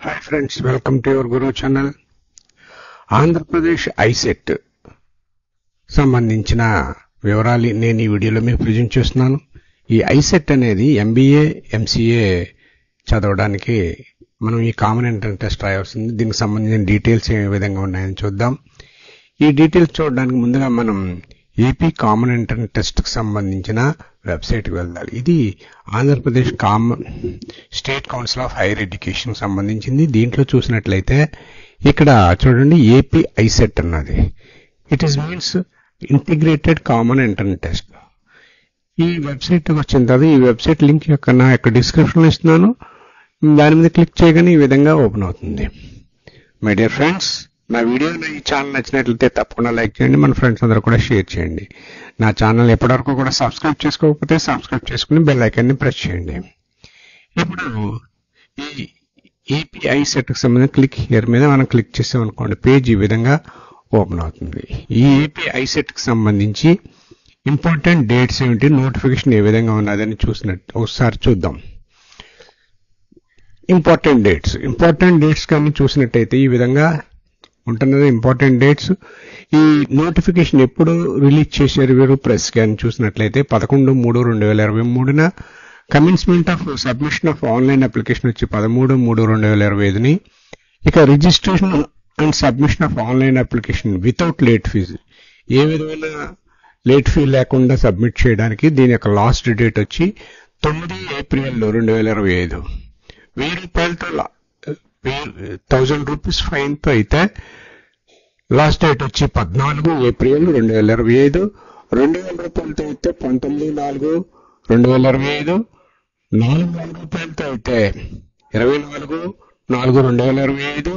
Hi friends, welcome to your Guru channel. Andhra Pradesh ICET సంబంధించిన వివరాలు నేను ఈ వీడియోలో మీకు ప్రజెంట్ చేస్తున్నాను. ఈ ఐసెట్ అనేది ఎంబీఏ ఎంసీఏ చదవడానికి మనం ఈ కామన్ ఎంట్రన్స్ టెస్ట్ రాయాల్సింది. దీనికి సంబంధించిన డీటెయిల్స్ ఏ విధంగా ఉన్నాయని చూద్దాం. ఈ డీటెయిల్స్ చూడడానికి ముందుగా మనం ఏపీ కామన్ ఎంట్రన్స్ టెస్ట్కి సంబంధించిన వెబ్సైట్కి వెళ్ళాలి. ఇది Andhra Pradesh state council of higher education సంబంధించింది. దీంట్లో చూసినట్లయితే ఇక్కడ చూడండి, ఏపీ ఐసెట్ అన్నది it is means integrated common entrance test. ఈ వెబ్సైట్ వచ్చిన తర్వాత ఈ వెబ్సైట్ లింక్ నా యొక్క డిస్క్రిప్షన్లో ఇస్తున్నాను. దాని మీద క్లిక్ చేయగానే ఈ విధంగా ఓపెన్ అవుతుంది. మై డియర్ ఫ్రెండ్స్, నా వీడియో ఈ ఛానల్ నచ్చినట్లయితే తప్పకుండా లైక్ చేయండి, మన ఫ్రెండ్స్ అందరూ కూడా షేర్ చేయండి. నా ఛానల్ ఎప్పటివరకు కూడా సబ్స్క్రైబ్ చేసుకోకపోతే సబ్స్క్రైబ్ చేసుకుని బెల్ ఐకాన్ని ప్రెస్ చేయండి. ఇప్పుడు ఈ ఏపీ ఐసెట్కి సంబంధించిన క్లిక్ హియర్ మీద మనం క్లిక్ చేసామనుకోండి, పేజ్ ఈ విధంగా ఓపెన్ అవుతుంది. ఈ ఏపీ ఐసెట్కి సంబంధించి ఇంపార్టెంట్ డేట్స్ ఏమిటి, నోటిఫికేషన్ ఏ విధంగా ఉన్నదని చూసినట్టు ఒకసారి చూద్దాం. ఇంపార్టెంట్ డేట్స్ కానీ చూసినట్టయితే ఈ విధంగా ఉంటున్నది. ఇంపార్టెంట్ డేట్స్, ఈ నోటిఫికేషన్ ఎప్పుడు రిలీజ్ చేశారు వీరు ప్రెస్ కానీ చూసినట్లయితే 11/3/2023న, commencement of submission of online application వచ్చి 13/3/2025ని, ఇక registration and submission of online application without late fee, ఏ విధమైన లేట్ ఫీ లేకుండా సబ్మిట్ చేయడానికి దీని యొక్క లాస్ట్ డేట్ వచ్చి 9 ఏప్రిల్ 2025. 1000 రూపాయలతో 1000 రూపీస్ ఫైన్తో అయితే లాస్ట్ డేట్ వచ్చి 14 ఏప్రిల్ 2025. 2000 రూపాయలతో అయితే 19/4/2025. 4000 రూపాయలతో అయితే 24/4/2025.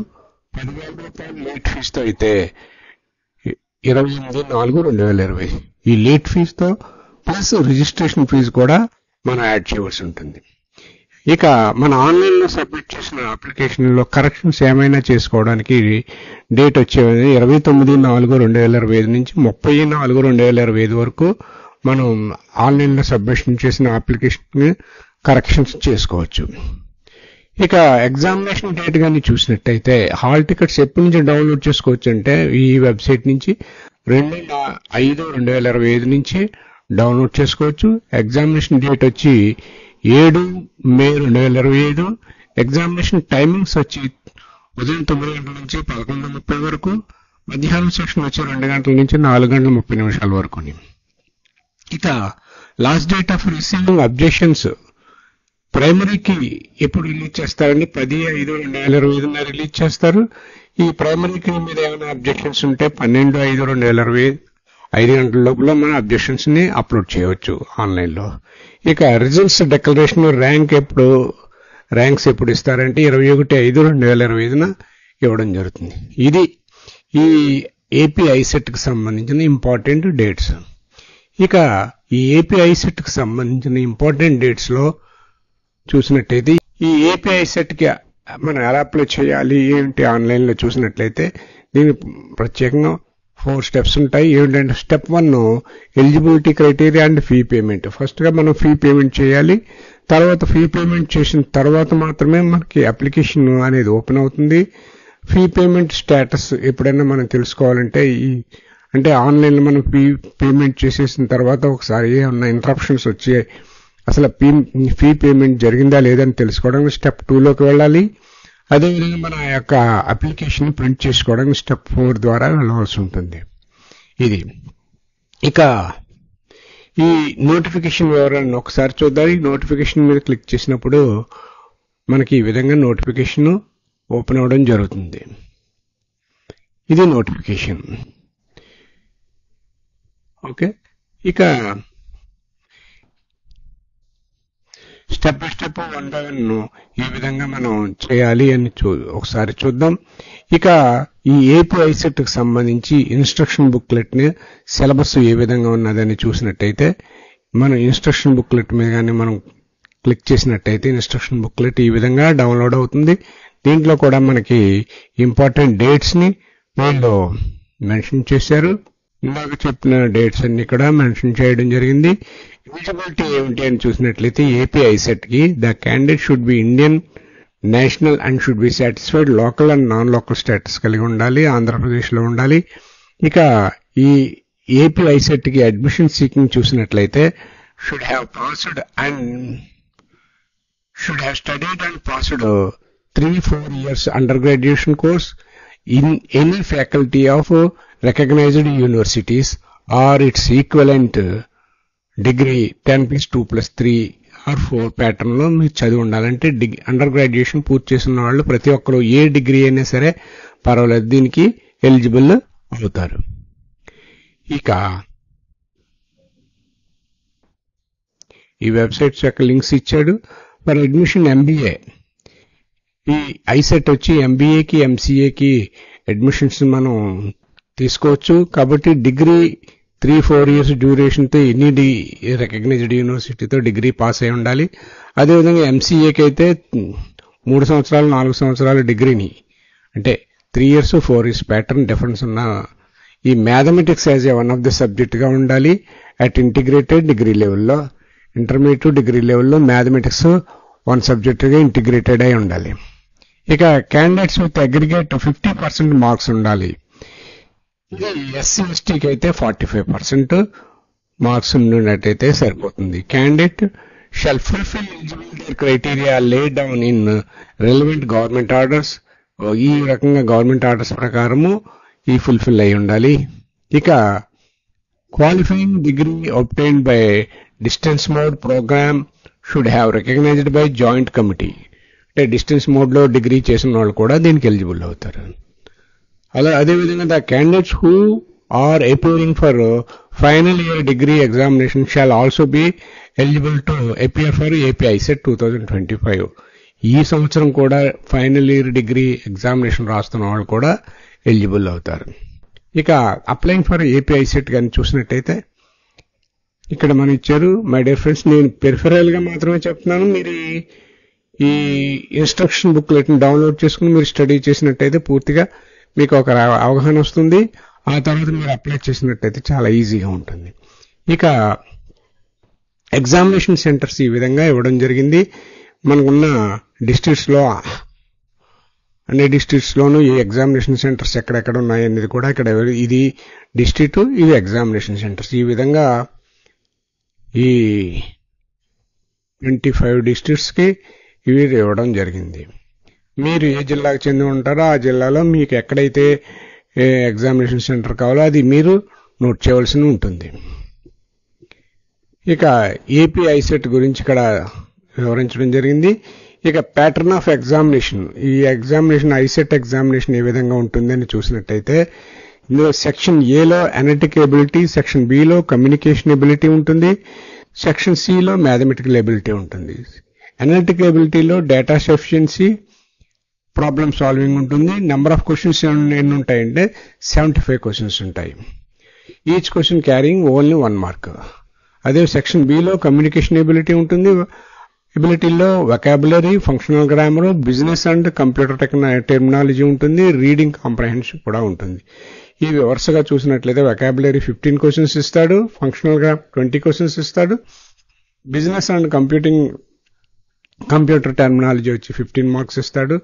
10,000 రూపాయలు లేట్ ఫీజుతో అయితే 28/4/2025. ఈ లేట్ ఫీజుతో ప్లస్ రిజిస్ట్రేషన్ ఫీజు కూడా మనం యాడ్ చేయవలసి ఉంటుంది. ఇక మన ఆన్లైన్లో సబ్మిట్ చేసిన అప్లికేషన్లో కరెక్షన్స్ ఏమైనా చేసుకోవడానికి డేట్ వచ్చేది 29/4/2025 నుంచి 30/4/2025 వరకు మనం ఆన్లైన్లో సబ్మిషన్ చేసిన అప్లికేషన్ కరెక్షన్స్ చేసుకోవచ్చు. ఇక ఎగ్జామినేషన్ డేట్ కానీ చూసినట్టయితే హాల్ టికెట్స్ ఎప్పటి నుంచి డౌన్లోడ్ చేసుకోవచ్చు అంటే ఈ వెబ్సైట్ నుంచి 2/5/2025 నుంచి డౌన్లోడ్ చేసుకోవచ్చు. ఎగ్జామినేషన్ డేట్ వచ్చి 7 మే 2025. ఎగ్జామినేషన్ టైమింగ్స్ వచ్చి ఉదయం 9 గంటల నుంచి 11:30 వరకు, మధ్యాహ్నం సెక్షన్ వచ్చి 2 గంటల నుంచి 4:30 వరకు. ఇక last date of receiving objections ప్రైమరీకి ఎప్పుడు రిలీజ్ చేస్తారని 10/5/2025 రిలీజ్ చేస్తారు. ఈ ప్రైమరీకి మీద ఏమైనా అబ్జెక్షన్స్ ఉంటే 12/5/2025 5 గంటల లోపల మన అబ్జెక్షన్స్ ని అప్లోడ్ చేయవచ్చు ఆన్లైన్లో. ఇక రిజల్ట్స్ డిక్లరేషన్ ర్యాంక్స్ ఎప్పుడు ఇస్తారంటే 21/5/2025 ఇవ్వడం జరుగుతుంది. ఇది ఈ ఏపీ ఐసెట్కి సంబంధించిన ఇంపార్టెంట్ డేట్స్. ఇక ఈ ఏపీ ఐసెట్కి సంబంధించిన ఇంపార్టెంట్ డేట్స్ లో చూసినట్టయితే ఈ ఏపీ ఐసెట్కి మనం ఎలా అప్లై చేయాలి ఏంటి ఆన్లైన్లో చూసినట్లయితే దీనికి ప్రత్యేకంగా 4 స్టెప్స్ ఉంటాయి. ఏంటంటే step 1 eligibility criteria and fee payment. First గా మనం ఫీ పేమెంట్ చేయాలి. తర్వాత ఫీ పేమెంట్ చేసిన తర్వాత మాత్రమే మనకి అప్లికేషన్ అనేది ఓపెన్ అవుతుంది. ఫీ పేమెంట్ స్టేటస్ ఎప్పుడైనా మనం తెలుసుకోవాలంటే అంటే ఆన్లైన్లో మనం ఫీ పేమెంట్ చేసేసిన తర్వాత ఒకసారి ఏమన్నా ఇంటరప్షన్స్ వచ్చి అసలు ఫీ పేమెంట్ జరిగిందా లేదని తెలుసుకోవడానికి స్టెప్ 2లోకి వెళ్ళాలి. అదేవిధంగా మన యొక్క అప్లికేషన్ ప్రింట్ చేసుకోవడానికి స్టెప్ 4 ద్వారా వెళ్ళవలసి ఉంటుంది. ఇది ఇక ఈ నోటిఫికేషన్ వివరాలను ఒకసారి చూద్దాం. ఈ నోటిఫికేషన్ మీద క్లిక్ చేసినప్పుడు మనకి ఈ విధంగా నోటిఫికేషన్ ఓపెన్ అవ్వడం జరుగుతుంది. ఇది నోటిఫికేషన్. ఓకే, ఇక స్టెప్ బై స్టెప్ 1 by 1 ఏ విధంగా మనం చేయాలి అని ఒకసారి చూద్దాం. ఇక ఈ ఏపీ ఐసెట్ కి సంబంధించి ఇన్స్ట్రక్షన్ బుక్లెట్ ని సిలబస్ ఏ విధంగా ఉన్నదని చూసినట్టయితే మన ఇన్స్ట్రక్షన్ బుక్లెట్ మీద కానీ మనం క్లిక్ చేసినట్టయితే ఇన్స్ట్రక్షన్ బుక్లెట్ ఈ విధంగా డౌన్లోడ్ అవుతుంది. దీంట్లో కూడా మనకి ఇంపార్టెంట్ డేట్స్ ని వీళ్ళు మెన్షన్ చేశారు. ఇందాక చెప్పిన డేట్స్ అన్ని కూడా మెన్షన్ చేయడం జరిగింది. ఎలిజిబిలిటీ ఏమిటి అని చూసినట్లయితే ఏపీ ఐసెట్ కి the candidate should be Indian national and should be satisfied, local and non local status కలిగి ఉండాలి, ఆంధ్రప్రదేశ్లో ఉండాలి. ఇక ఈ ఏపీ ఐసెట్కి అడ్మిషన్ సీకింగ్ చూసినట్లయితే should have studied and passed 3-4 years under graduation course in any faculty of recognised universities or its equivalent degree 10+2+3 or 4 pattern లో మీరు చదివి ఉండాలంటే అండర్ గ్రాడ్యుయేషన్ పూర్తి చేసిన వాళ్ళు ప్రతి ఒక్కరు ఏ డిగ్రీ అయినా సరే పర్వాలేదు, దీనికి ఎలిజిబుల్ అవుతారు. ఇక ఈ వెబ్సైట్స్ యొక్క లింక్స్ ఇచ్చాడు. ఫర్ అడ్మిషన్ ఎంబీఏ, ఈ ఐసెట్ వచ్చి ఎంబీఏకి ఎంసీఏకి అడ్మిషన్స్ మనం తీసుకోవచ్చు. కాబట్టి డిగ్రీ 3-4 years డ్యూరేషన్తో ఎనీ రికగ్నైజ్డ్ యూనివర్సిటీతో డిగ్రీ పాస్ అయి ఉండాలి. అదేవిధంగా ఎంసీఏకి అయితే 3 సంవత్సరాలు 4 సంవత్సరాల డిగ్రీని, అంటే 3 years 4 years ప్యాటర్న్ డిఫరెన్స్ ఉన్న ఈ mathematics as a one of the సబ్జెక్ట్గా ఉండాలి. అట్ ఇంటిగ్రేటెడ్ డిగ్రీ లెవెల్లో, ఇంటర్మీడియట్ డిగ్రీ లెవెల్లో మ్యాథమెటిక్స్ 1 సబ్జెక్టుగా ఇంటిగ్రేటెడ్ అయి ఉండాలి. ఇక క్యాండిడేట్స్ విత్ అగ్రిగేట్ 50% మార్క్స్ ఉండాలి. ఇది ఎస్సీ ఎస్టీకి అయితే 45% మార్క్స్ ఉన్నట్టయితే సరిపోతుంది. Candidate shall fulfil eligibility criteria lay down in relevant government orders. ఈ రకంగా గవర్నమెంట్ ఆర్డర్స్ ప్రకారము ఈ ఫుల్ఫిల్ అయి ఉండాలి. ఇక qualifying degree obtained by distance mode programme should have recognised by joint committee. అంటే డిస్టెన్స్ మోడ్లో డిగ్రీ చేసిన వాళ్ళు కూడా దీనికి ఎలిజిబుల్ అవుతారు. అదేవిధంగా the candidates who are appearing for final year degree examination shall also be eligible to appear for AP ICET 2025. ఈ సంవత్సరం కూడా ఫైనల్ ఇయర్ డిగ్రీ ఎగ్జామినేషన్ రాస్తున్న వాళ్ళు కూడా ఎలిజిబుల్ అవుతారు. ఇక అప్లైయింగ్ ఫర్ ఏపీ ఐసెట్ కానీ చూసినట్టయితే ఇక్కడ మనం ఇచ్చారు. మై డియర్ ఫ్రెండ్స్, నేను పెరిఫెరల్ గా మాత్రమే చెప్తున్నాను. మీరు ఈ ఇన్స్ట్రక్షన్ బుక్లెట్ డౌన్లోడ్ చేసుకుని మీరు స్టడీ చేసినట్టయితే పూర్తిగా మీకు ఒక అవగాహన వస్తుంది. ఆ తర్వాత మీరు అప్లై చేసినట్టయితే చాలా ఈజీగా ఉంటుంది. ఇక ఎగ్జామినేషన్ సెంటర్స్ ఈ విధంగా ఇవ్వడం జరిగింది. మనకున్న డిస్ట్రిక్ట్స్లో అన్ని డిస్ట్రిక్ట్స్లోనూ ఈ ఎగ్జామినేషన్ సెంటర్స్ ఎక్కడెక్కడ ఉన్నాయి అనేది కూడా ఇక్కడ ఇది డిస్ట్రిక్ట్, ఇది ఎగ్జామినేషన్ సెంటర్స్. ఈ విధంగా ఈ 25 డిస్ట్రిక్ట్స్కి ఇవి ఇవ్వడం జరిగింది. మీరు ఏ జిల్లాకు చెంది ఉంటారో ఆ జిల్లాలో మీకు ఎక్కడైతే ఎగ్జామినేషన్ సెంటర్ కావాలో అది మీరు నోట్ చేయవలసి ఉంటుంది. ఇక ఏపీ ఐసెట్ గురించి ఇక్కడ వివరించడం జరిగింది. ఇక ప్యాటర్న్ ఆఫ్ ఎగ్జామినేషన్, ఈ ఎగ్జామినేషన్ ఐసెట్ ఎగ్జామినేషన్ ఏ విధంగా ఉంటుందని చూసినట్టయితే ఇందులో సెక్షన్ ఏలో అనలిటికల్ ఎబిలిటీ, సెక్షన్ బిలో కమ్యూనికేషన్ ఎబిలిటీ ఉంటుంది, సెక్షన్ సిలో మ్యాథమెటికల్ ఎబిలిటీ ఉంటుంది. అనలిటికల్ ఎబిలిటీలో డేటా సఫిషియన్సీ, ప్రాబ్లమ్ సాల్వింగ్ ఉంటుంది. నెంబర్ ఆఫ్ క్వశ్చన్స్ ఎన్ని ఉంటాయంటే 75 క్వశ్చన్స్ ఉంటాయి. Each question carrying only 1 mark. అదే సెక్షన్ బిలో కమ్యూనికేషన్ ఎబిలిటీ ఉంటుంది. ఎబిలిటీలో vocabulary, functional grammar, business and computer terminology ఉంటుంది. రీడింగ్ కాంప్రహెన్షన్ కూడా ఉంటుంది. ఇవి వరుసగా చూసినట్లయితే వొకాబులరీ 15 క్వశ్చన్స్ ఇస్తాడు, ఫంక్షనల్ గ్రామర్ 20 క్వశ్చన్స్ ఇస్తాడు, బిజినెస్ అండ్ కంప్యూటర్ టెర్మినాలజీ వచ్చి 15 మార్క్స్ ఇస్తాడు,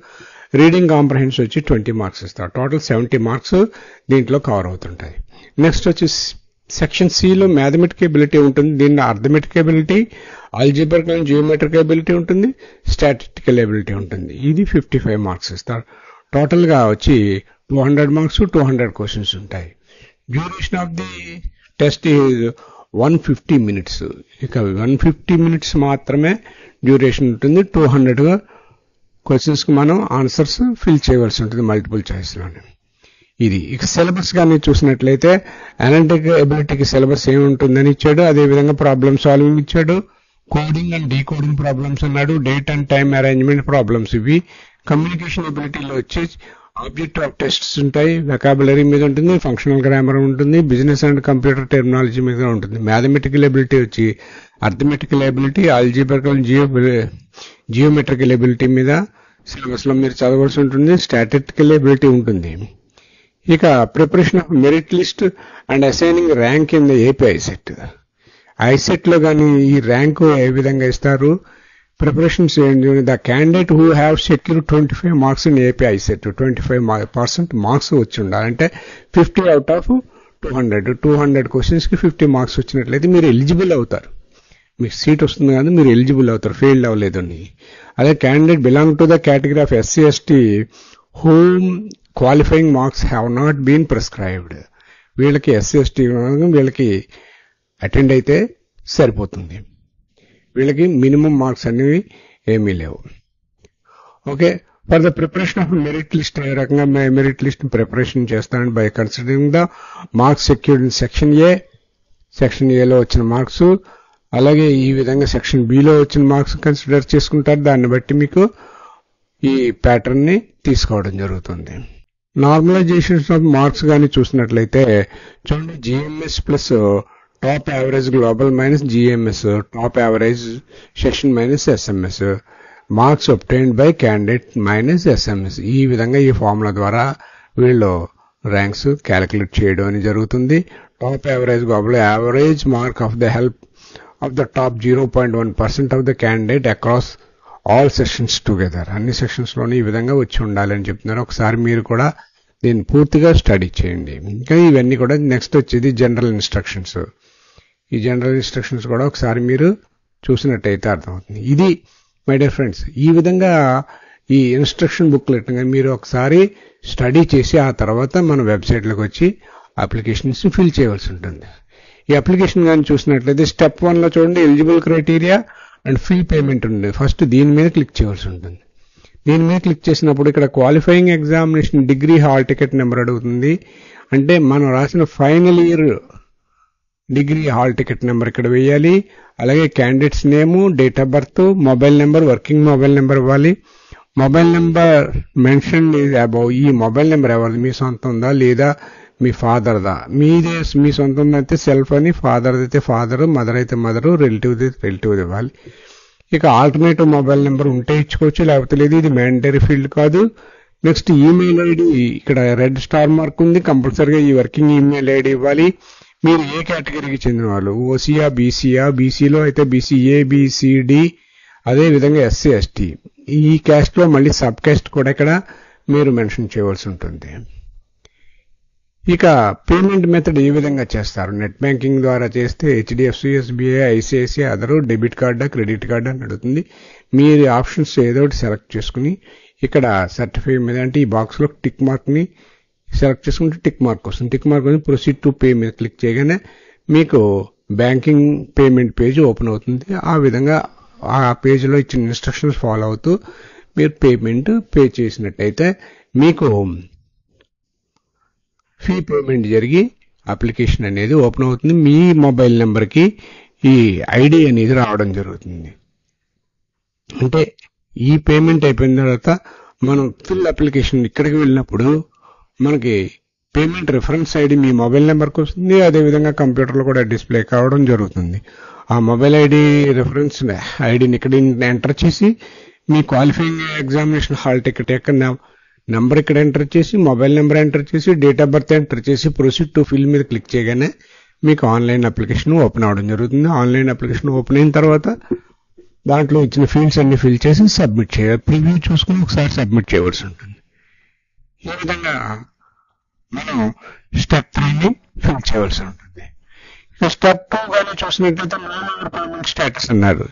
రీడింగ్ కాంప్రహెన్షన్ వచ్చి 20 మార్క్స్ ఇస్తాడు. టోటల్ 70 మార్క్స్ దీంట్లో కవర్ అవుతుంటాయి. నెక్స్ట్ వచ్చి సెక్షన్ సిలో మ్యాథమెటికల్ ఎబిలిటీ ఉంటుంది. దీనిలో arithmetical ability, algebraical and geometrical ability ఉంటుంది, స్టాటిస్టికల్ ఎబిలిటీ ఉంటుంది. ఇది 55 మార్క్స్ ఇస్తారు. టోటల్ గా వచ్చి 200 మార్క్స్, 200 క్వశ్చన్స్ ఉంటాయి. Duration of the test is 150 minutes. ఇక 150 minutes మాత్రమే డ్యూరేషన్ ఉంటుంది. 200 క్వశ్చన్స్ కి మనం ఆన్సర్స్ ఫిల్ చేయవలసి ఉంటుంది మల్టిపుల్ చాయిస్ లోనే. ఇది ఇక సిలబస్ గానీ చూసినట్లయితే అనలిటికల్ ఎబిలిటీకి సిలబస్ ఏముంటుందని ఇచ్చాడు. అదేవిధంగా ప్రాబ్లమ్ సాల్వింగ్ ఇచ్చాడు, కోడింగ్ అండ్ డీకోడింగ్ ప్రాబ్లమ్స్ అన్నాడు, date and time arrangement problems ఇవి. కమ్యూనికేషన్ ఎబిలిటీలో వచ్చి ఆబ్జెక్టివ్ ఆఫ్ టెస్ట్స్ ఉంటాయి, వెకాబులరీ మీద ఉంటుంది, ఫంక్షనల్ గ్రామర్ ఉంటుంది, బిజినెస్ అండ్ కంప్యూటర్ టెర్మినాలజీ మీద ఉంటుంది. మ్యాథమెటికల్ ఎబిలిటీ వచ్చి అర్థమెటికల్ ఎబిలిటీ, ఆల్జిబ్రికల్, జియోమెట్రికల్ ఎబిలిటీ మీద సిలబస్ లో మీరు చదవాల్సి ఉంటుంది. స్టాటిస్టికల్ ఎబిలిటీ ఉంటుంది. ఇక preparation of merit list and assigning rank in the AP ICET. ICET లో కానీ ఈ ర్యాంకు ఏ విధంగా ఇస్తారు, ప్రిపరేషన్స్ ఏంటి, the candidate who have secure 25 marks in AP ICET, 25% marks వచ్చి ఉండాలి. అంటే 50 అవుట్ ఆఫ్ 200 క్వశ్చన్స్ కి 50 మార్క్స్ వచ్చినట్లయితే మీరు ఎలిజిబుల్ అవుతారు. మీకు సీట్ వస్తుంది కానీ మీరు ఎలిజిబుల్ అవుతారు, ఫెయిల్ అవ్వలేదు. అదే candidate belong to the category of SC ST whom qualifying marks have not been prescribed, వీళ్ళకి ఎస్సీ ఎస్టీ వీళ్ళకి అటెండ్ అయితే సరిపోతుంది, వీళ్ళకి మినిమం మార్క్స్ అనేవి ఏమీ లేవు. Okay, for the preparation of merit list ఏ రకంగా మెరిట్ లిస్ట్ ప్రిపరేషన్ చేస్తానండి by considering the marks secured in section ఏలో వచ్చిన మార్క్స్, అలాగే ఈ విధంగా సెక్షన్ బిలో వచ్చిన మార్క్స్ కన్సిడర్ చేసుకుంటారు. దాన్ని బట్టి మీకు ఈ ప్యాటర్న్ ని తీసుకోవడం జరుగుతుంది. నార్మలైజేషన్ ఆఫ్ మార్క్స్ కానీ చూసినట్లయితే చూడండి, GMS plus top average global minus GMS top average session minus SMS marks obtained by candidate minus SMS. ఈ విధంగా ఈ ఫార్ములా ద్వారా వీళ్ళు ర్యాంక్స్ క్యాలిక్యులేట్ చేయడం అని జరుగుతుంది. Top average global average mark of the help of the top 0.1% of the candidate across all sessions together, అన్ని sessions లోనే ఈ విధంగా వచ్చి ఉండాలని చెప్తున్నారు. ఒకసారి మీరు కూడా దీన్ని పూర్తిగా స్టడీ చేయండి. ఇంకా ఇవన్నీ కూడా నెక్స్ట్ వచ్చేది జనరల్ ఇన్స్ట్రక్షన్స్. ఈ జనరల్ ఇన్స్ట్రక్షన్స్ కూడా ఒకసారి మీరు చూసినట్టయితే అర్థమవుతుంది. ఇది మై డియర్ ఫ్రెండ్స్, ఈ విధంగా ఈ ఇన్స్ట్రక్షన్ బుక్లెట్ మీరు ఒకసారి స్టడీ చేసి ఆ తర్వాత మన వెబ్సైట్లోకి వచ్చి అప్లికేషన్స్ ఫిల్ చేయవలసి ఉంటుంది. ఈ అప్లికేషన్ కానీ చూసినట్లయితే స్టెప్ 1లో చూడండి, eligible criteria and fee payment ఉంది. ఫస్ట్ దీని మీద క్లిక్ చేయవలసి ఉంటుంది. దీని మీద క్లిక్ చేసినప్పుడు ఇక్కడ qualifying examination degree hall ticket number అడుగుతుంది. అంటే మనం రాసిన final year degree hall ticket number ఇక్కడ వేయాలి. అలాగే candidates name, date of birth, mobile number, working mobile number ఇవ్వాలి. Mobile number mention is above. ఈ మొబైల్ నెంబర్ ఎవరిది, మీ సొంతందా లేదా మీ ఫాదర్దా? మీ సొంతం అయితే సెల్ఫ్ అని, ఫాదర్ అయితే ఫాదర్, మదర్ అయితే మదర్, రిలేటివ్ ఇవ్వాలి. ఇక ఆల్టర్నేటివ్ మొబైల్ నెంబర్ ఉంటే ఇచ్చుకోవచ్చు, లేకపోతే లేదు. ఇది మ్యాండేటరీ ఫీల్డ్ కాదు. నెక్స్ట్ ఈమెయిల్ ఐడి, ఇక్కడ రెడ్ స్టార్ మార్క్ ఉంది, కంపల్సరీగా ఈ వర్కింగ్ ఈమెయిల్ ఐడి ఇవ్వాలి. మీరు ఏ కేటగిరీకి చెందిన వాళ్ళు, ఓసీయా బీసీయా, బీసీలో అయితే బీసీఏ బీసీడి, అదే విధంగా ఎస్సీ ఎస్టీ. ఈ క్యాస్ట్ లో మళ్ళీ సబ్ క్యాస్ట్ కూడా ఇక్కడ మీరు మెన్షన్ చేయవలసి ఉంటుంది. ఇక పేమెంట్ మెథడ్ ఏ విధంగా చేస్తారు, నెట్ బ్యాంకింగ్ ద్వారా చేస్తే హెచ్డిఎఫ్సి, ఎస్బీఐ, ఐసిఐసిఐ, అదరు డెబిట్ కార్డా క్రెడిట్ కార్డా అని అడుగుతుంది. మీరు ఆప్షన్స్ ఏదో ఒకటి సెలెక్ట్ చేసుకుని ఇక్కడ సర్టిఫికేట్ మీద అంటే ఈ బాక్స్ లో టిక్ మార్క్ ని సెలెక్ట్ చేసుకుంటే టిక్ మార్క్ వస్తుంది. టిక్ మార్క్ వచ్చి ప్రొసీడ్ టు పే మీద క్లిక్ చేయగానే మీకు బ్యాంకింగ్ పేమెంట్ పేజ్ ఓపెన్ అవుతుంది. ఆ విధంగా ఆ పేజ్లో ఇచ్చిన ఇన్స్ట్రక్షన్స్ ఫాలో అవుతూ మీరు పేమెంట్ పే చేసినట్టయితే మీకు ఫీ పేమెంట్ జరిగి అప్లికేషన్ అనేది ఓపెన్ అవుతుంది. మీ మొబైల్ నెంబర్కి ఈ ఐడి అనేది రావడం జరుగుతుంది. అంటే ఈ పేమెంట్ అయిపోయిన తర్వాత మనం ఫిల్ అప్లికేషన్ ఇక్కడికి వెళ్ళినప్పుడు మనకి పేమెంట్ రిఫరెన్స్ ఐడి మీ మొబైల్ నెంబర్కి వస్తుంది. అదేవిధంగా కంప్యూటర్లో కూడా డిస్ప్లే కావడం జరుగుతుంది. ఆ మొబైల్ ఐడి రిఫరెన్స్ ఐడిని ఇక్కడ ఎంటర్ చేసి మీ క్వాలిఫైయింగ్ ఎగ్జామినేషన్ హాల్ టికెట్ యొక్క నెంబర్ ఇక్కడ ఎంటర్ చేసి, మొబైల్ నెంబర్ ఎంటర్ చేసి, డేట్ ఆఫ్ బర్త్ ఎంటర్ చేసి ప్రొసీడ్ టు ఫిల్ మీద క్లిక్ చేయగానే మీకు ఆన్లైన్ అప్లికేషన్ ఓపెన్ అవడం జరుగుతుంది. ఆన్లైన్ అప్లికేషన్ ఓపెన్ అయిన తర్వాత దాంట్లో ఇచ్చిన ఫీల్డ్స్ అన్ని ఫిల్ చేసి సబ్మిట్ చేయాలి. ప్రివ్యూ చూసుకుని ఒకసారి సబ్మిట్ చేయవలసి ఉంటుంది. ఈ విధంగా మనం స్టెప్ 3ని ఫిల్ చేయవలసి ఉంటుంది. ఇక స్టెప్ 2 కానీ చూసినట్లయితే పేమెంట్ స్టేటస్ అన్నారు.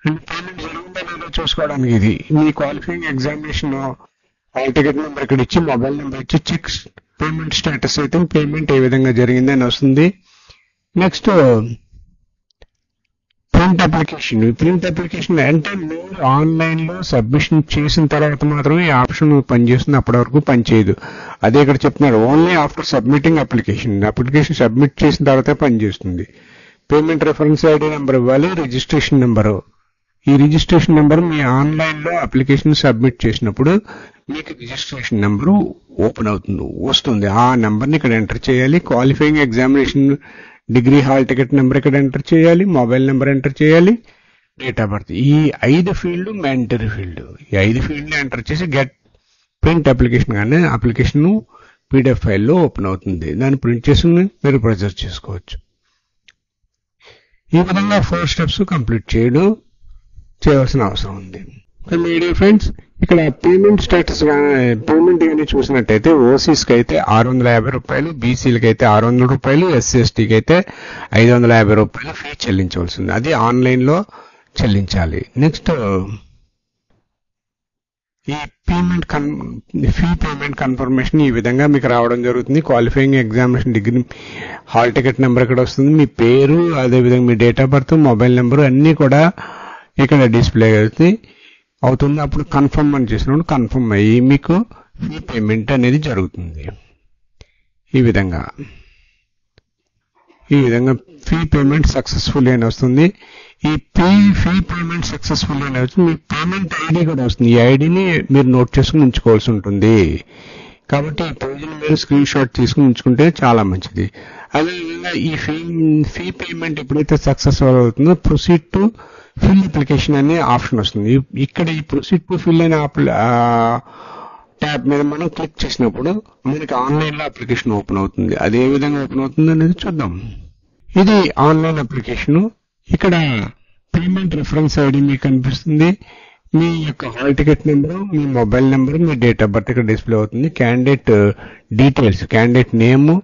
అంటే పేమెంట్ జరిగిందా లేదో చూసుకోవడానికి ఇది మీ qualifying examination hall ticket number ఇక్కడ ఇచ్చి, మొబైల్ నెంబర్ ఇచ్చి చెక్ పేమెంట్ స్టేటస్ అయితే పేమెంట్ ఏ విధంగా జరిగిందని వస్తుంది. Next print application. Print application అంటే మీరు ఆన్లైన్ లో సబ్మిషన్ చేసిన తర్వాత మాత్రమే ఈ ఆప్షన్ పనిచేస్తుంది, అప్పటి వరకు పనిచేయదు. అదే ఇక్కడ చెప్తున్నారు, only after submitting application submit చేసిన తర్వాతే పనిచేస్తుంది. పేమెంట్ రిఫరెన్స్ ఐడి నెంబర్ ఇవ్వాలి, రిజిస్ట్రేషన్ నెంబరు. ఈ రిజిస్ట్రేషన్ నెంబర్ మీ ఆన్లైన్ లో అప్లికేషన్ సబ్మిట్ చేసినప్పుడు మీకు రిజిస్ట్రేషన్ నెంబరు ఓపెన్ వస్తుంది. ఆ నెంబర్ని ఇక్కడ ఎంటర్ చేయాలి. Qualifying examination degree hall ticket number ఇక్కడ ఎంటర్ చేయాలి, మొబైల్ నెంబర్ ఎంటర్ చేయాలి, డేట్ ఆఫ్ బర్త్. ఈ 5 ఫీల్డ్ మ్యాండటరీ ఫీల్డ్. ఈ 5 ఫీల్డ్ ఎంటర్ చేసి గెట్ ప్రింట్ అప్లికేషన్ కానీ అప్లికేషన్ పీడిఎఫ్ ఫైల్లో ఓపెన్ అవుతుంది. దాన్ని ప్రింట్ చేసుకుని మీరు ప్రొసెస్ చేసుకోవచ్చు. ఈ విధంగా 4 స్టెప్స్ కంప్లీట్ చేయడం చేయవలసిన అవసరం ఉంది. మై డియర్ ఫ్రెండ్స్, ఇక్కడ పేమెంట్ స్టేటస్ పేమెంట్ కానీ చూసినట్టయితే ఓసీస్కి అయితే ₹650, బీసీలకి అయితే ₹600, ఎస్సీ ఎస్టీకి అయితే ₹550 ఫీ చెల్లించవలసి ఉంది. అది ఆన్లైన్లో చెల్లించాలి. నెక్స్ట్ ఈ ఫీ పేమెంట్ కన్ఫర్మేషన్ ఈ విధంగా మీకు రావడం జరుగుతుంది. Qualifying examination degree hall ticket number ఇక్కడ వస్తుంది. మీ పేరు, అదేవిధంగా మీ date of birth, mobile number అన్నీ కూడా ఇక్కడ డిస్ప్లే అవుతుంది. అప్పుడు కన్ఫర్మ్ అని చేసినప్పుడు కన్ఫర్మ్ అయ్యి మీకు ఫీ పేమెంట్ అనేది జరుగుతుంది. ఈ విధంగా ఫీ పేమెంట్ సక్సెస్ఫుల్ అని వస్తుంది. ఈ ఫీ పేమెంట్ సక్సెస్ఫుల్ అని వస్తుంది. మీ పేమెంట్ ఐడి కూడా వస్తుంది. ఈ ఐడిని మీరు నోట్ చేసుకుని ఉంచుకోవాల్సి ఉంటుంది. కాబట్టి ఈ పేజీని మీరు స్క్రీన్ షాట్ తీసుకుని ఉంచుకుంటే చాలా మంచిది. అదేవిధంగా ఈ ఫీ పేమెంట్ ఎప్పుడైతే సక్సెస్ఫుల్ అవుతుందో ప్రొసీడ్ టు ఫిల్ అప్లికేషన్ అనే ఆప్షన్ వస్తుంది. ఇక్కడ ఈ ప్రొసీడ్ టు ఫిల్ అనే ట్యాబ్ మీద మనం క్లిక్ చేసినప్పుడు మనకి ఆన్లైన్లో అప్లికేషన్ ఓపెన్ అవుతుంది. అది ఏ విధంగా ఓపెన్ అవుతుంది అనేది చూద్దాం. ఇది ఆన్లైన్ అప్లికేషను. ఇక్కడ పేమెంట్ రిఫరెన్స్ ఐడి మీకు కనిపిస్తుంది. మీ యొక్క hall ticket number, me mobile number, me date of birth ఇక్కడ డిస్ప్లే అవుతుంది. క్యాండిడేట్ డీటెయిల్స్, క్యాండిడేట్ నేము,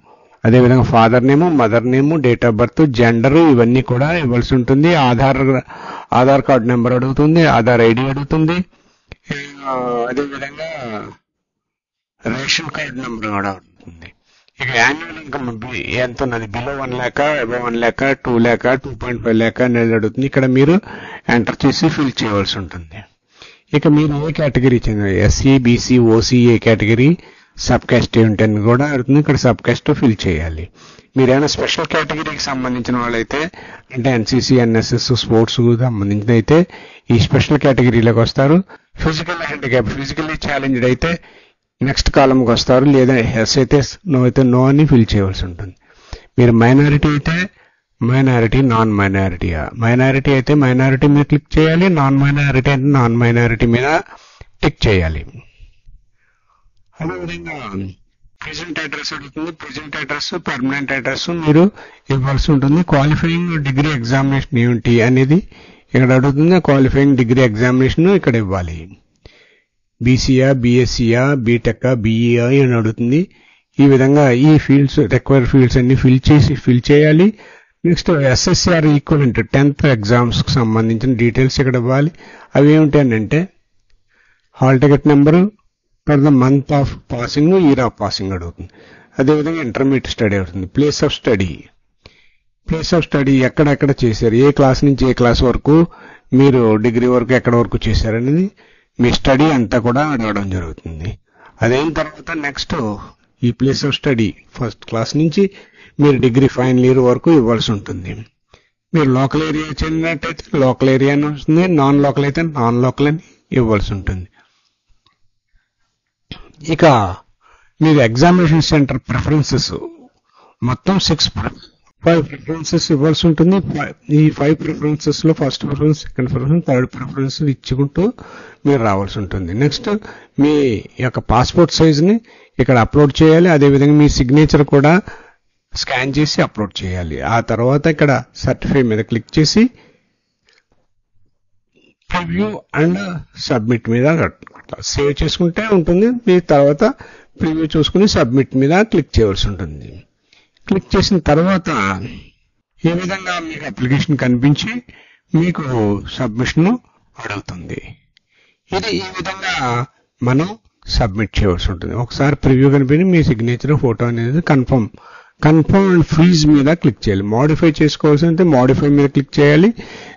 అదేవిధంగా father name, mother name, date of birth, gender ఇవన్నీ కూడా ఇవ్వాల్సి ఉంటుంది. ఆధార్ కార్డు నెంబర్ అడుగుతుంది, ఆధార్ ఐడి అడుగుతుంది. అదేవిధంగా రేషన్ కార్డు నెంబర్ కూడా అడుగుతుంది. ఇక యాన్యువల్ ఇన్కమ్ ఎంత ఉన్నది, below 1 lakh, above 1 lakh, 2 lakh, 2.5 lakh అనేది అడుగుతుంది. ఇక్కడ మీరు ఎంటర్ చేసి ఫిల్ చేయవలసి ఉంటుంది. ఇక మీరు ఏ కేటగిరీ చెందిన, ఎస్సీ, బీసీ, ఓసీ, ఏ కేటగిరీ, సబ్ క్యాస్ట్ ఏంటని కూడా అడుగుతుంది. ఇక్కడ సబ్ క్యాస్ట్ ఫిల్ చేయాలి. మీరైనా స్పెషల్ కేటగిరీకి సంబంధించిన వాళ్ళైతే, అంటే ఎన్సీసీ, ఎన్ఎస్ఎస్, స్పోర్ట్స్ సంబంధించిన అయితే ఈ స్పెషల్ కేటగిరీలోకి వస్తారు. ఫిజికల్ హ్యాండిక్యాప్, ఫిజికల్లీ ఛాలెంజ్డ్ అయితే నెక్స్ట్ కాలంకి వస్తారు. లేదా ఎస్ అయితే నో అయితే నో అని ఫిల్ చేయవలసి ఉంటుంది. మీరు మైనారిటీ అయితే మైనారిటీ, నాన్ మైనారిటీయా, మైనారిటీ అయితే మైనారిటీ మీద క్లిక్ చేయాలి, నాన్ మైనారిటీ అయితే నాన్ మైనారిటీ మీద టిక్ చేయాలి. అదేవిధంగా ప్రెజెంట్ అడ్రస్ అడుగుతుంది. ప్రెజెంట్ అడ్రస్, పర్మనెంట్ అడ్రస్ మీరు ఇవ్వాల్సి ఉంటుంది. క్వాలిఫైయింగ్ డిగ్రీ ఎగ్జామినేషన్ ఏమిటి అనేది ఇక్కడ అడుగుతుంది. క్వాలిఫైయింగ్ డిగ్రీ ఎగ్జామినేషన్ ఇక్కడ ఇవ్వాలి. బీసీయా, బీఎస్సీయా, బీటెక్, బీఈఆ అని అడుగుతుంది. ఈ విధంగా ఈ ఫీల్డ్స్, రిక్వైర్డ్ ఫీల్డ్స్ అన్ని ఫిల్ చేయాలి. నెక్స్ట్ ఎస్ఎస్సిఆర్ ఈక్వలెంట్ 10th ఎగ్జామ్స్కి సంబంధించిన డీటెయిల్స్ ఇక్కడ ఇవ్వాలి. అవి ఏమిటంటే హాల్ టికెట్ నెంబరు, తర్వాత month of passing, year of passing అడుగుతుంది. అదేవిధంగా ఇంటర్మీడియట్ స్టడీ అవుతుంది. ప్లేస్ ఆఫ్ స్టడీ ఎక్కడెక్కడ చేశారు, ఏ క్లాస్ నుంచి ఏ క్లాస్ వరకు మీరు డిగ్రీ వరకు ఎక్కడ వరకు చేశారనేది మీ స్టడీ అంతా కూడా అడగడం జరుగుతుంది. అదైన తర్వాత నెక్స్ట్ ఈ place of study first class నుంచి మీరు డిగ్రీ ఫైనల్ ఇయర్ వరకు ఇవ్వాల్సి ఉంటుంది. మీరు లోకల్ ఏరియా చెందినట్టయితే లోకల్ ఏరియా అని వస్తుంది, నాన్ లోకల్ అయితే నాన్ లోకల్ అని ఇవ్వాల్సి ఉంటుంది. ఇక మీరు ఎగ్జామినేషన్ సెంటర్ ప్రిఫరెన్సెస్ మొత్తం 5 ప్రిఫరెన్సెస్ ఇవ్వాల్సి ఉంటుంది. ఈ 5 ప్రిఫరెన్సెస్ లో first preference, second preference, third preference ఇచ్చుకుంటూ మీరు రావాల్సి ఉంటుంది. నెక్స్ట్ మీ యొక్క పాస్పోర్ట్ సైజ్ని ఇక్కడ అప్లోడ్ చేయాలి. అదేవిధంగా మీ సిగ్నేచర్ కూడా స్కాన్ చేసి అప్లోడ్ చేయాలి. ఆ తర్వాత ఇక్కడ సర్టిఫై మీద క్లిక్ చేసి ప్రివ్యూ అండ్ సబ్మిట్ మీద సేవ్ చేసుకుంటే ఉంటుంది. మీ తర్వాత ప్రివ్యూ చూసుకుని సబ్మిట్ మీద క్లిక్ చేయవలసి ఉంటుంది. క్లిక్ చేసిన తర్వాత ఈ విధంగా మీకు అప్లికేషన్ కనిపించి మీకు సబ్మిషన్ అడుగుతుంది. ఇది ఈ విధంగా మనం సబ్మిట్ చేయవలసి ఉంటుంది. ఒకసారి ప్రివ్యూ కనిపించి మీ సిగ్నేచర్, ఫోటో అనేది కన్ఫర్మ్ అండ్ ఫ్రీజ్ మీద క్లిక్ చేయాలి. మోడిఫై చేసుకోవాల్సి ఉంటే మోడిఫై మీద క్లిక్ చేయాలి.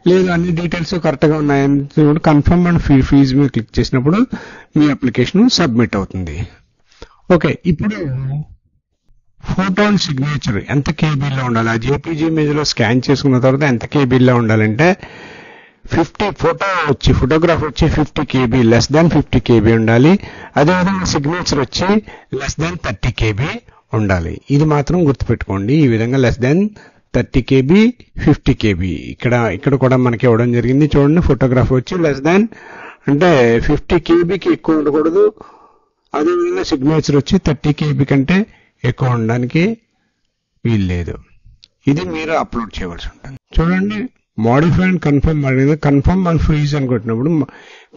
లేదు అన్ని డీటెయిల్స్ కరెక్ట్గా ఉన్నాయని కన్ఫర్మ్ అండ్ ఫ్రీజ్ మీద క్లిక్ చేసినప్పుడు మీ అప్లికేషన్ సబ్మిట్ అవుతుంది. ఓకే, ఇప్పుడు ఫోటో అండ్ సిగ్నేచర్ ఎంత కేబీలో ఉండాలి, ఆ జేపీజీ ఇమేజ్లో స్కాన్ చేసుకున్న తర్వాత ఎంత కేబీలో ఉండాలంటే 50 ఫోటోగ్రాఫ్ వచ్చి 50 KB, లెస్ దాన్ 50 KB ఉండాలి. అదేవిధంగా సిగ్నేచర్ వచ్చి లెస్ దాన్ 30 KB ఉండాలి. ఇది మాత్రం గుర్తుపెట్టుకోండి. ఈ విధంగా లెస్ దాన్ 30 KB, 50 KB ఇక్కడ కూడా మనకి ఇవ్వడం జరిగింది. చూడండి, ఫోటోగ్రాఫ్ వచ్చి లెస్ దాన్ అంటే 50 KBకి ఎక్కువ ఉండకూడదు. అదేవిధంగా సిగ్నేచర్ వచ్చి 30 KB కంటే ఎక్కువ ఉండడానికి వీల్లేదు. ఇది మీరు అప్లోడ్ చేయవలసి ఉంటుంది. చూడండి, మోడిఫై అండ్ కన్ఫర్మ్ అనేది కన్ఫర్మ్ అండ్ ఫ్రీజ్ అని కొట్టినప్పుడు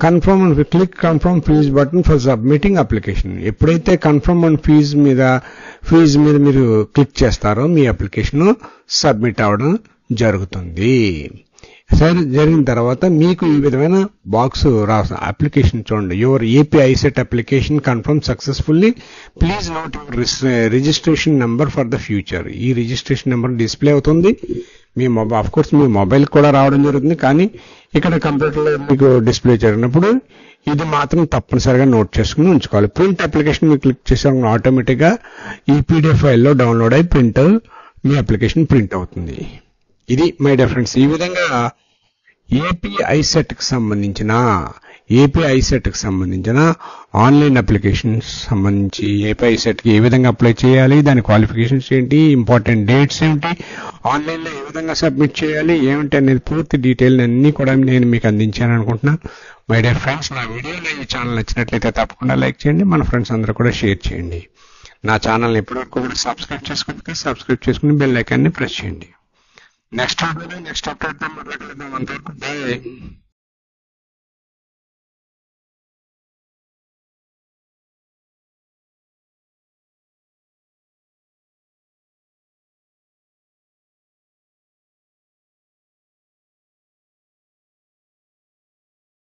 confirm and click confirm freeze button for submitting application. ఎప్పుడైతే కన్ఫర్మ్ అండ్ ఫ్రీజ్ మీద మీరు క్లిక్ చేస్తారో మీ అప్లికేషన్ సబ్మిట్ అవ్వడం జరుగుతుంది. సరే, జరిగిన తర్వాత మీకు ఈ విధమైన బాక్స్ రాసిన అప్లికేషన్ చూడండి. Your AP ICET application confirm successfully, please note your registration number for the future. ఈ రిజిస్ట్రేషన్ నెంబర్ డిస్ప్లే అవుతుంది. మీ ఆఫ్ కోర్స్ మీ మొబైల్ కూడా రావడం జరుగుతుంది, కానీ ఇక్కడ కంప్యూటర్లో మీకు డిస్ప్లే జరిగినప్పుడు ఇది మాత్రం తప్పనిసరిగా నోట్ చేసుకుని ఉంచుకోవాలి. ప్రింట్ అప్లికేషన్ మీరు క్లిక్ చేసాక ఆటోమేటిక్గా ఈ పీడిఎఫ్ ఫైల్లో డౌన్లోడ్ అయ్యి మీ అప్లికేషన్ ప్రింట్ అవుతుంది. ఇది మై డియర్ ఫ్రెండ్స్, ఈ విధంగా ఏపీ ఐసెట్ కి సంబంధించిన ఆన్లైన్ అప్లికేషన్స్ సంబంధించి ఏపీ ఐసెట్ కి ఏ విధంగా అప్లై చేయాలి, దాని క్వాలిఫికేషన్స్ ఏంటి, ఇంపార్టెంట్ డేట్స్ ఏంటి, ఆన్లైన్లో ఏ విధంగా సబ్మిట్ చేయాలి ఏమిటి అనేది పూర్తి డీటెయిల్ అన్ని కూడా నేను మీకు అందించాను అనుకుంటున్నాను. మై డియర్ ఫ్రెండ్స్, నా వీడియోలో ఈ ఛానల్ నచ్చినట్లయితే తప్పకుండా లైక్ చేయండి, మన ఫ్రెండ్స్ అందరూ కూడా షేర్ చేయండి. నా ఛానల్ని ఎప్పటివరకు కూడా సబ్స్క్రైబ్ చేసుకుని బెల్ ఐకాన్ని ప్రెస్ చేయండి. నెక్స్ట్ అప్డేట్ మాట్లాడదాం. అంతవరకు బాయ్.